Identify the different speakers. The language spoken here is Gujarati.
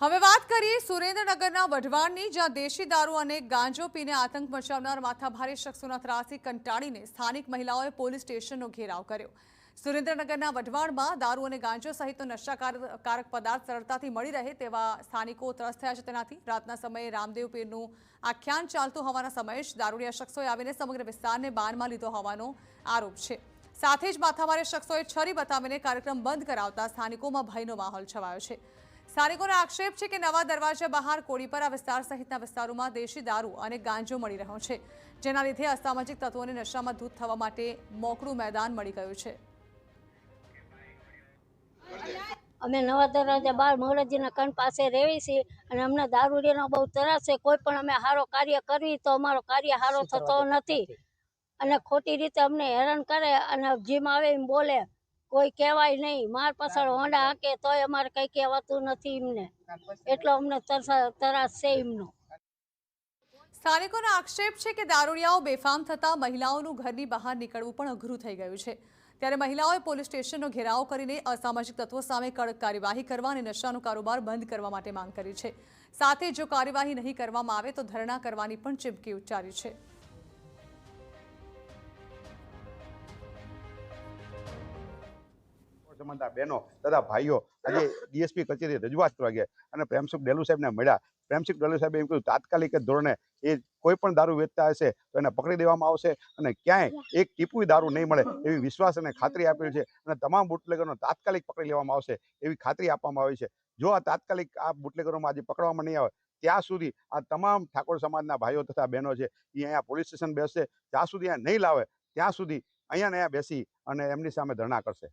Speaker 1: હવે વાત કરીએ સુરેન્દ્રનગરના વઢવાણની, જ્યાં દેશી દારૂ અને ગાંજો પીને આતંક મચાવનાર માથાભારે શખ્સોના ત્રાસથી કંટાળીને સ્થાનિક મહિલાઓએ પોલીસ સ્ટેશનનો ઘેરાવ કર્યો। સુરેન્દ્રનગરના વઢવાણમાં દારૂ અને ગાંજો સહિતનો નશાકારક પદાર્થ સરળતાથી મળી રહે તેવા સ્થાનિકો ત્રસ્ત થયા છે। તેનાથી રાતના સમયે રામદેવ પીરનું આખ્યાન ચાલતું હોવાના સમયે જ દારૂડિયા શખ્સોએ આવીને સમગ્ર વિસ્તારને બાનમાં લીધો હોવાનો આરોપ છે। સાથે જ માથાભારે શખ્સોએ છરી બતાવીને કાર્યક્રમ બંધ કરાવતા સ્થાનિકોમાં ભયનો માહોલ છવાયો છે। સ્થાનિકોનો આક્ષેપ છે કે નવા દરવાજા બહાર કોડીપરા વિસ્તાર સહિતના વિસ્તારોમાં દેશી દારૂ અને ગાંજો મળી રહ્યો છે, જેના લીધે અસામાજિક તત્વોને નશામાં ધૂત થવા માટે મોકળું મેદાન મળી ગયું છે।
Speaker 2: અમે નવા દરવાજા બાર મોરારજીના કણ પાસે રહેવી છીએ અને અમને દારૂડિયાનો બહુ ત્રાસ છે। કોઈ પણ અમે સારો કાર્ય કરવી તો અમારો કાર્ય સારો થતો નથી અને ખોટી રીતે અમને હેરાન કરે અને જેમ આવે એમ બોલે, કોઈ કહેવાય નહીં। માર પાછળ હોંડા હાકે તોય અમારે કંઈ કહેવાતું નથી એમને, એટલો અમને ત્રાસ છે એમનો।
Speaker 1: સ્થાનિકોનો આક્ષેપ છે કે દારૂડિયાઓ બેફામ થતા મહિલાઓનું ઘરની બહાર નીકળવું પણ અઘરું થઈ ગયું છે। ત્યારે મહિલાઓએ પોલીસ સ્ટેશનનો ઘેરાવ કરીને અસામાજિક તત્વો સામે કડક કાર્યવાહી કરવા અને નશાનો કારોબાર બંધ કરવા માટે માંગ કરી છે। સાથે જો કાર્યવાહી નહીં કરવામાં આવે તો ધરણા કરવાની પણ ચીમકી ઉચ્ચારી છે।
Speaker 3: સમાજના બહેનો તથા ભાઈઓ આજે ડીએસપી કચેરી રજૂઆત કરવા ગયા અને પ્રેમસુખ ડેલુ સાહેબને મળ્યા। પ્રેમસુખ ડેલુ સાહેબે એમ કહ્યું તાત્કાલિક ધોરણે એ કોઈ પણ દારૂ વેચતા હશે તો એને પકડી દેવામાં આવશે અને ક્યાંય એક ટીપુય દારૂ નહીં મળે એવી વિશ્વાસ અને ખાતરી આપેલ છે અને તમામ બુટલેગરનો તાત્કાલિક પકડી લેવામાં આવશે એવી ખાતરી આપવામાં આવી છે। જો આ તાત્કાલિક આ બુટલેગરોમાં આજે પકડવામાં નહીં આવે ત્યાં સુધી આ તમામ ઠાકોર સમાજના ભાઈઓ તથા બહેનો છે એ અહીંયા પોલીસ સ્ટેશન બેસશે। જ્યાં સુધી અહીંયા નહીં લાવે ત્યાં સુધી અહીંયા બેસી અને એમની સામે ધરણા કરશે।